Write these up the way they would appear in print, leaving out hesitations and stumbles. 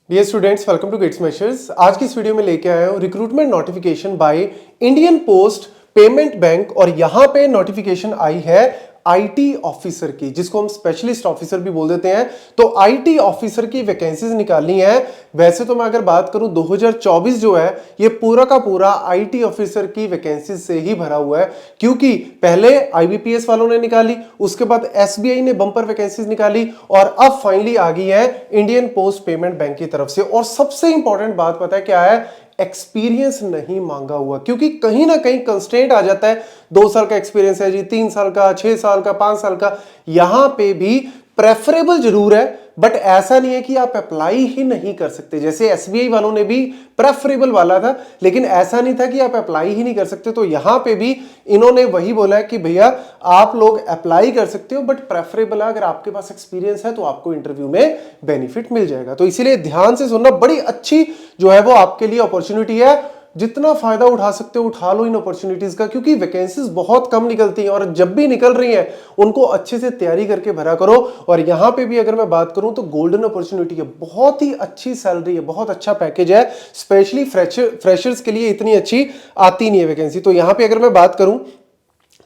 Dear students, welcome to gates measures. आज की इस वीडियो में लेके आया हूं recruitment notification by Indian post payment bank, और यहां पे नोटिफिकेशन आई है आईटी ऑफिसर की, जिसको हम स्पेशलिस्ट ऑफिसर भी बोल देते हैं। तो आईटी ऑफिसर की वैकेंसीज निकालनी है। वैसे तो मैं अगर बात करूं 2024 जो है ये पूरा का पूरा आईटी ऑफिसर की वैकेंसीज से ही भरा हुआ है, क्योंकि पहले आईबीपीएस वालों ने निकाली, उसके बाद एसबीआई ने बंपर वैकेंसीज निकाली, और अब फाइनली आ गई है इंडियन पोस्ट पेमेंट बैंक की तरफ से। और सबसे इंपॉर्टेंट बात पता है क्या है? एक्सपीरियंस नहीं मांगा हुआ, क्योंकि कहीं ना कहीं कंस्ट्रेंट आ जाता है। 2 साल का एक्सपीरियंस है जी, 3 साल का, 6 साल का, 5 साल का। यहां पे भी प्रेफरेबल जरूर है, बट ऐसा नहीं है कि आप अप्लाई ही नहीं कर सकते। जैसे एसबीआई वालों ने भी प्रेफरेबल वाला था, लेकिन ऐसा नहीं था कि आप अप्लाई ही नहीं कर सकते। तो यहां पे भी इन्होंने वही बोला है कि भैया आप लोग अप्लाई कर सकते हो, बट प्रेफरेबल है अगर आपके पास एक्सपीरियंस है तो आपको इंटरव्यू में बेनिफिट मिल जाएगा। तो इसीलिए ध्यान से सुनना, बड़ी अच्छी जो है वो आपके लिए अपॉर्चुनिटी है। जितना फायदा उठा सकते हो उठा लो इन अपॉर्चुनिटीज का, क्योंकि वैकेंसीज बहुत कम निकलती हैं, और जब भी निकल रही हैं उनको अच्छे से तैयारी करके भरा करो। और यहां पे भी अगर मैं बात करूं तो गोल्डन अपॉर्चुनिटी है, बहुत ही अच्छी सैलरी है, बहुत अच्छा पैकेज है। स्पेशली फ्रेशर्स के लिए इतनी अच्छी आती नहीं है वैकेंसी। तो यहां पे अगर मैं बात करूं,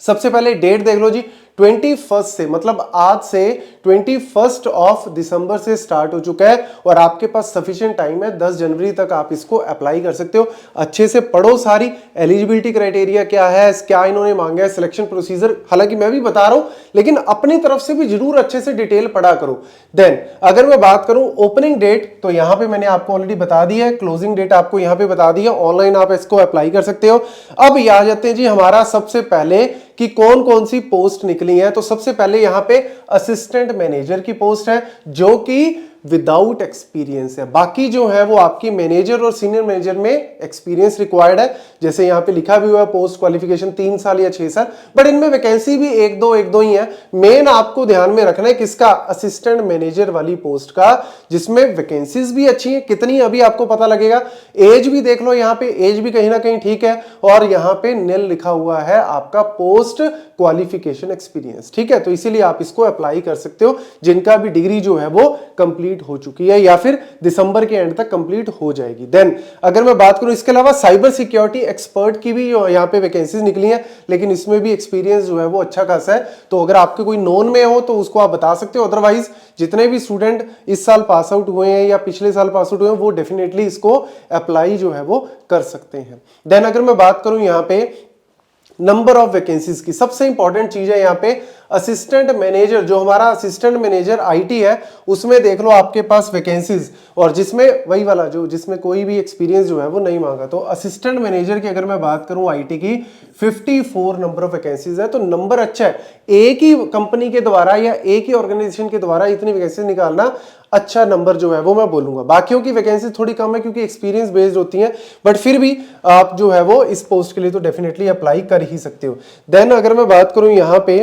सबसे पहले डेट देख लो जी, 21 से, मतलब आज से 21 ऑफ दिसंबर से स्टार्ट हो चुका है, और आपके पास सफिशिएंट टाइम है। 10 जनवरी तक आप इसको अप्लाई कर सकते हो। अच्छे से पढ़ो, सारी एलिजिबिलिटी क्राइटेरिया क्या है, क्या इन्होंने मांगा है, सिलेक्शन प्रोसीजर, हालांकि मैं भी बता रहा हूं, लेकिन अपनी तरफ से भी जरूर अच्छे से डिटेल पढ़ा करो। देन अगर मैं बात करूं ओपनिंग डेट, तो यहां पे मैंने आपको ऑलरेडी बता दिया है। क्लोजिंग डेट आपको यहां पे बता दी है, ऑनलाइन आप इसको अप्लाई कर सकते हो। अब ये आ जाते हैं जी हमारा सबसे पहले कि कौन कौन सी पोस्ट निकली है। तो सबसे पहले यहां पे असिस्टेंट मैनेजर की पोस्ट है, जो कि विदाउट एक्सपीरियंस है। बाकी जो है वो आपकी मैनेजर और सीनियर मैनेजर में एक्सपीरियंस रिक्वायर्ड है। जैसे यहां पे लिखा भी हुआ है पोस्ट क्वालिफिकेशन 3 साल या 6 साल, बट इनमें वैकेंसी भी एक दो ही है। मेन आपको ध्यान में रखना है किसका? असिस्टेंट मैनेजर वाली पोस्ट का, जिसमें वैकेंसीज भी अच्छी है। कितनी अभी आपको पता लगेगा। एज भी देख लो, यहां पे एज भी कहीं ना कहीं ठीक है, और यहां पे निल लिखा हुआ है आपका पोस्ट क्वालिफिकेशन एक्सपीरियंस। ठीक है, तो इसीलिए आप इसको अप्लाई कर सकते हो, जिनका भी डिग्री जो है वो कंप्लीट हो चुकी है या फिर दिसंबर के एंड तक कंप्लीट हो जाएगी। देन अगर मैं बात करूं, इसके अलावा साइबर सिक्योरिटी एक्सपर्ट की भी यहां पे वैकेंसीज निकली हैं, लेकिन इसमें भी एक्सपीरियंस जो है वो अच्छा खासा है। तो अगर आपके कोई नोन में हो तो उसको आप बता सकते हो। अदरवाइज जितने भी स्टूडेंट इस साल पास आउट हुए हैं या पिछले साल पास आउट हुए हैं, वो डेफिनेटली इसको अप्लाई जो है वो कर सकते हैं। देन अगर मैं बात करूं यहां पे नंबर ऑफ वैकेंसीज की, सबसे इंपॉर्टेंट चीज है यहां पे असिस्टेंट मैनेजर। जो हमारा असिस्टेंट मैनेजर आईटी है, उसमें देख लो आपके पास वैकेंसीज, और जिसमें वही वाला जो जिसमें कोई भी एक्सपीरियंस जो है वो नहीं मांगा। तो असिस्टेंट मैनेजर की अगर मैं बात करूं आईटी की, 54 नंबर ऑफ वैकेंसीज है। तो नंबर अच्छा है। एक ही कंपनी के द्वारा या एक ही ऑर्गेनाइजेशन के द्वारा इतनी वैकेंसी निकालना अच्छा नंबर जो है वो मैं बोलूंगा। बाकियों की वैकेंसी थोड़ी कम है क्योंकि एक्सपीरियंस बेस्ड होती है, बट फिर भी आप जो है वो इस पोस्ट के लिए तो डेफिनेटली अप्लाई कर ही सकते हो। देन अगर मैं बात करूं यहां पे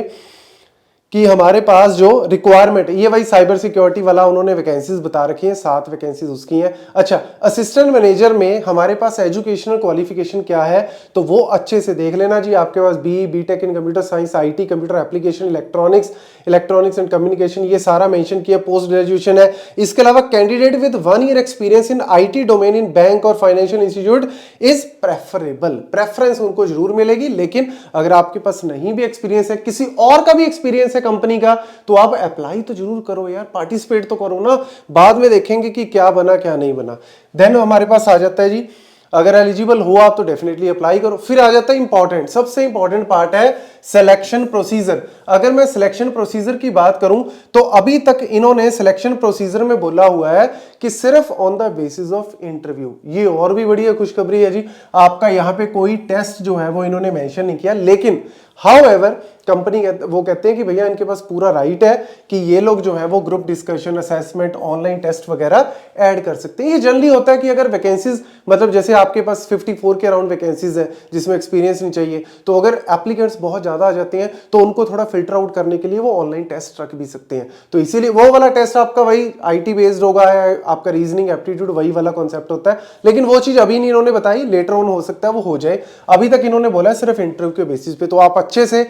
कि हमारे पास जो रिक्वायरमेंट, ये वही साइबर सिक्योरिटी वाला उन्होंने वैकेंसीज बता रखी हैं, 7 वैकेंसीज उसकी हैं। अच्छा, असिस्टेंट मैनेजर में हमारे पास एजुकेशनल क्वालिफिकेशन क्या है, तो वो अच्छे से देख लेना जी। आपके पास BTech in computer science, IT, computer application, electronics and communication, ये सारा मेंशन किया। पोस्ट ग्रेजुएशन है। इसके अलावा candidate with 1 year experience in IT domain in bank और financial institute is preferable. Preference उनको जरूर मिलेगी, लेकिन अगर आपके पास नहीं भी एक्सपीरियंस है, किसी और का भी एक्सपीरियंस है कंपनी का, तो आप अप्लाई तो जरूर करो यार, पार्टिसिपेट तो करो ना। बाद में देखेंगे कि क्या बना क्या नहीं बना। देन हमारे पास आ जाता है जी, अगर एलिजिबल हो आप तो डेफिनेटली अप्लाई करो। फिर आ जाता है इंपॉर्टेंट, सबसे इंपॉर्टेंट पार्ट है सिलेक्शन प्रोसीजर। अगर मैं सिलेक्शन प्रोसीजर की बात करूं, तो अभी तक इन्होंने सिलेक्शन प्रोसीजर में बोला हुआ है कि सिर्फ on the basis of interview. ये और भी बढ़िया खुशखबरी है जी, आपका यहां पे कोई टेस्ट जो है वो इन्होंने मेंशन नहीं किया। लेकिन हाउएवर कंपनी वो कहते हैं कि भैया इनके पास पूरा राइट है कि ये लोग जो है वो group discussion, assessment, online test वगैरह ऐड कर सकते हैं। ये जनरली होता है कि अगर वैकेंसीज, मतलब जैसे आपके पास 54 के अराउंड वैकेंसीज है जिसमें एक्सपीरियंस नहीं चाहिए, तो अगर एप्लीकेंट्स बहुत ज्यादा आ जाते हैं तो उनको थोड़ा फिल्टर आउट करने के लिए वो ऑनलाइन टेस्ट रख भी सकते हैं। तो इसीलिए वो वाला टेस्ट आपका वही आईटी बेस्ड होगा, आपका रीजनिंग एप्टीट्यूड वही वाला कॉन्सेप्ट होता है। लेकिन वो चीज अभी नहीं इन्होंने बताई, लेटर ऑन हो सकता है वो हो जाए। अभी तक इन्होंने बोला सिर्फ इंटरव्यू के बेसिस पे। तो आप अच्छे से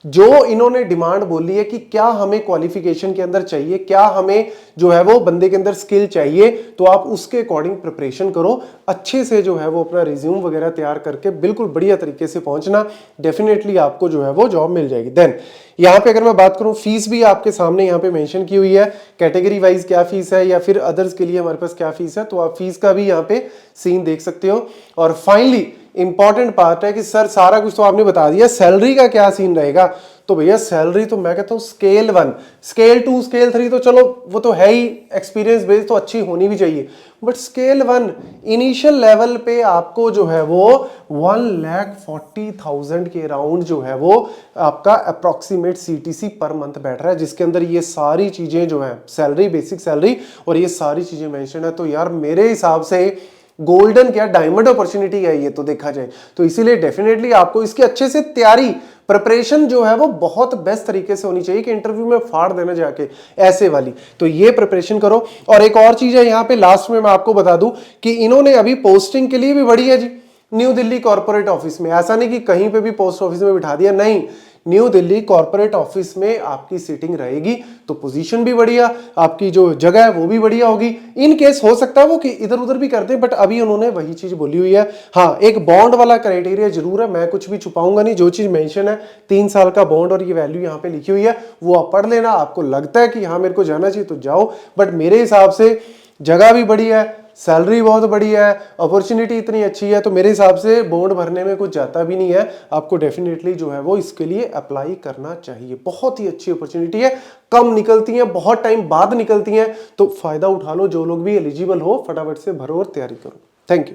जो इन्होंने डिमांड बोली है कि क्या हमें क्वालिफिकेशन के अंदर चाहिए, क्या हमें जो है वो बंदे के अंदर स्किल चाहिए, तो आप उसके अकॉर्डिंग प्रिपरेशन करो, अच्छे से जो है वो अपना रिज्यूम वगैरह तैयार करके बिल्कुल बढ़िया तरीके से पहुंचना, डेफिनेटली आपको जो है वो जॉब मिल जाएगी। देन यहाँ पे अगर मैं बात करूं, फीस भी आपके सामने यहाँ पे मेंशन की हुई है, कैटेगरी वाइज क्या फीस है या फिर अदर्स के लिए हमारे पास क्या फीस है, तो आप फीस का भी यहाँ पे सीन देख सकते हो। और फाइनली इंपॉर्टेंट पार्ट है कि सर सारा कुछ तो आपने बता दिया, सैलरी का क्या सीन रहेगा, तो भैया सैलरी तो मैं कहता हूं स्केल 1, स्केल 2, स्केल 3 तो चलो वो तो है ही, एक्सपीरियंस बेस तो अच्छी होनी भी चाहिए, बट स्केल 1 इनिशियल लेवल पे आपको जो है वो 1,40,000 के अराउंड जो है वो आपका अप्रोक्सीमेट सीटीसी पर मंथ बैठ रहा है, जिसके अंदर ये सारी चीजें जो है सैलरी, बेसिक सैलरी और ये सारी चीजें मेंशन है। तो यार मेरे हिसाब से गोल्डन क्या डायमंड अपॉर्चुनिटी है ये तो देखा जाए, तो इसीलिए डेफिनेटली आपको इसकी अच्छे से तैयारी, प्रिपरेशन जो है वो बहुत बेस्ट तरीके से होनी चाहिए कि इंटरव्यू में फाड़ देना जाके ऐसे वाली, तो ये प्रिपरेशन करो। और एक और चीज है यहाँ पे लास्ट में मैं आपको बता दूं कि इन्होंने अभी पोस्टिंग के लिए भी बढ़ी है जी, न्यू दिल्ली कॉर्पोरेट ऑफिस में, ऐसा नहीं कि कहीं पे भी पोस्ट ऑफिस में बिठा दिया, नहीं, न्यू दिल्ली कॉर्पोरेट ऑफिस में आपकी सीटिंग रहेगी, तो पोजीशन भी बढ़िया, आपकी जो जगह है वो भी बढ़िया होगी। इन केस हो सकता है वो कि इधर उधर भी करते, बट अभी उन्होंने वही चीज बोली हुई है। हाँ, एक बॉन्ड वाला क्राइटेरिया जरूर है, मैं कुछ भी छुपाऊंगा नहीं, जो चीज मेंशन है 3 साल का बॉन्ड और ये वैल्यू यहाँ पे लिखी हुई है वो आप पढ़ लेना, आपको लगता है कि हाँ मेरे को जाना चाहिए तो जाओ, बट मेरे हिसाब से जगह भी बढ़िया है, सैलरी बहुत बढ़िया है, अपॉर्चुनिटी इतनी अच्छी है, तो मेरे हिसाब से बॉन्ड भरने में कुछ जाता भी नहीं है, आपको डेफिनेटली जो है वो इसके लिए अप्लाई करना चाहिए। बहुत ही अच्छी अपॉर्चुनिटी है, कम निकलती है, बहुत टाइम बाद निकलती हैं, तो फायदा उठा लो, जो लोग भी एलिजिबल हो फटाफट से भरो और तैयारी करो। Thank you.